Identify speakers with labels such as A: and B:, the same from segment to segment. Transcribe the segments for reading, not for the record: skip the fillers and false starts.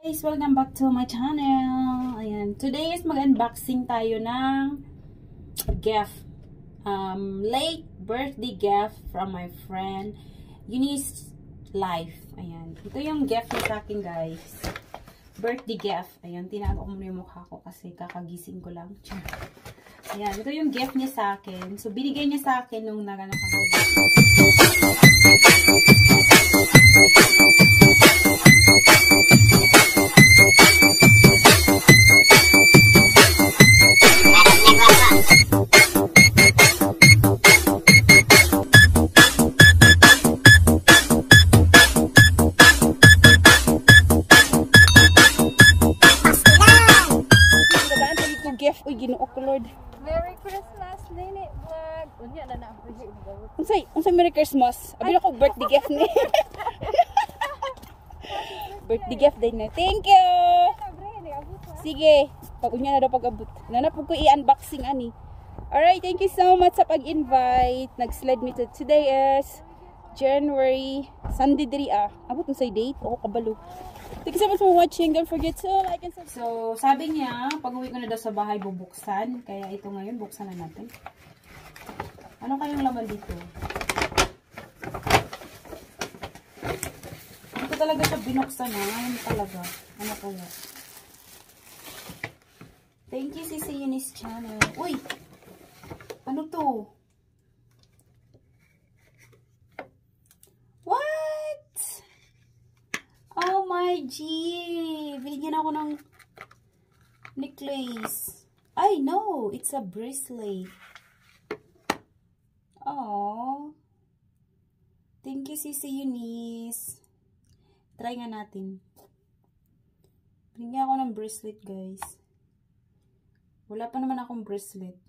A: Guys, welcome back to my channel. Ayan, today is mag-unboxing tayo ng gift. Late birthday gift from my friend Eunice Life. Ayan, ito yung gift niya sa akin, guys. Birthday gift. Ayan, tinago ko muna yung mukha ko kasi kakagising ko lang. Ayan, ito yung gift niya sa akin. So, binigay niya sa akin nung naganap ako. Gift, uy, Ginoo ko, Lord.
B: Merry Christmas, Nini Vlog. Unya na na ako yung gawin.
A: Unsay Merry Christmas. Abi ako birthday gift ni. Birthday gift din na. Thank you. Sige, pag unya na daw pag-abot. Nanapog ko i-unboxing ani. Alright, thank you so much sa pag-invite. Nag-slide me to today is January Sunday diri abot na say date. Oh, kabalo. Thank you so much for watching. Don't forget to like and subscribe. So, sabi niya, pag-uwi ko na daw sa bahay, bubuksan. Kaya ito ngayon, buksan na natin. Ano kayang laman dito? Hindi ko talaga siya binuksan ha. Ano talaga? Ano kaya? Thank you, Sisi Eunice Channel. Uy! Ano to? Oh my G! Binigyan ako ng necklace. Ay, no! It's a bracelet. Oh. Thank you, Sisi Eunice. Try nga natin. Binigyan ako ng bracelet, guys. Wala pa naman akong bracelet.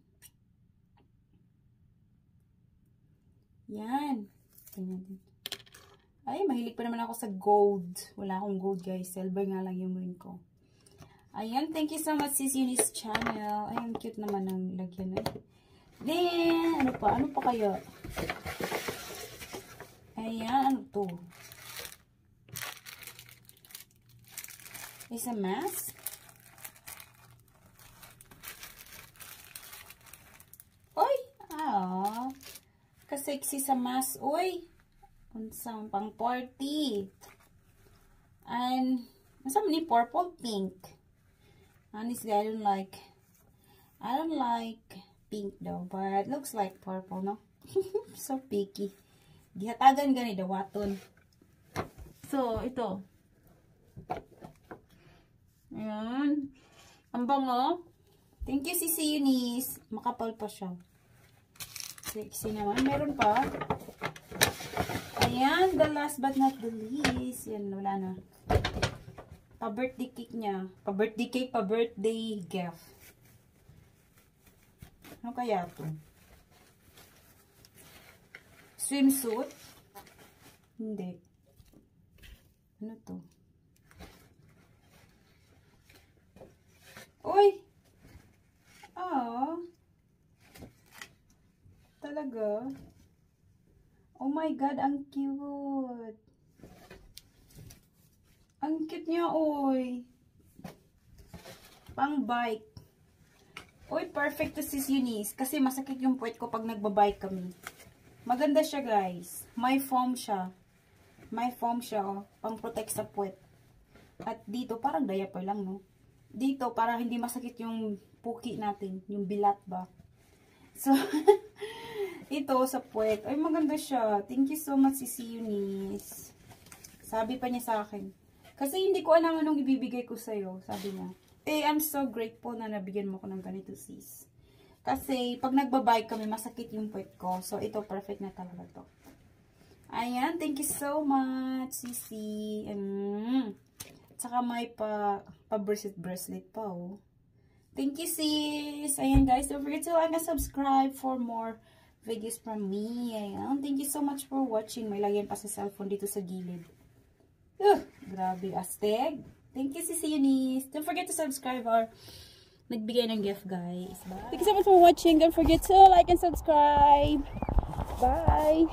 A: Yan. Tingnan natin. Ay, mahilig pa naman ako sa gold. Wala akong gold, guys. Silver nga lang yung ring ko. Ayan, thank you so much, Sis Eunice Channel. Ayan, cute naman ang lagyan na. Then, ano pa? Ano pa kaya? Ayan, ano to? Is a mask? Oy! Ah, kasexy sa mask. Oy! Unsang pang party. And unsang ni purple pink. Honestly, I don't like pink though, but it looks like purple, no? So picky. Gihatagan gani dawaton. So, ito. Ayan. Ang bango. Thank you, Sisi Eunice. Makapal pa siya. Sexy naman. Meron pa. Ayan, the last but not the least. Yan, wala na. Pa-birthday cake niya. Pa-birthday cake, pa-birthday gift. Ano kaya ito? Swimsuit? Hindi. Ano to? Uy! Ah! Talaga? Oh my God, ang cute. Ang cute niya, oy. Pang bike. Oy, perfect to Sis Eunice. Kasi masakit yung puwet ko pag nagbabike kami. Maganda siya, guys. May foam siya. May foam siya, oh. Pang protect sa puwet. At dito, parang diaper lang, no? Dito, para hindi masakit yung puki natin. Yung bilat ba? So, ito sa puwet. Ay, maganda siya. Thank you so much, Sisi Eunice. Sabi pa niya sa akin. Kasi hindi ko alam anong ibibigay ko sa'yo. Sabi niya. Eh, I'm so grateful na nabigyan mo ko ng ganito, sis. Kasi, pag nagbabike kami, masakit yung puwet ko. So, ito, perfect na talaga to. Ayan, thank you so much, Sisi. Tsaka may pa-bracelet pa, oh. Thank you, sis. Ayan, guys. Don't forget to like and subscribe for more videos from me. Ayan. Thank you so much for watching. May lagyan pa sa cellphone dito sa gilid. Grabe, astig. Thank you, Sisi Eunice. Don't forget to subscribe or nagbigay ng gift, guys. Bye. Thank you so much for watching. Don't forget to like and subscribe. Bye.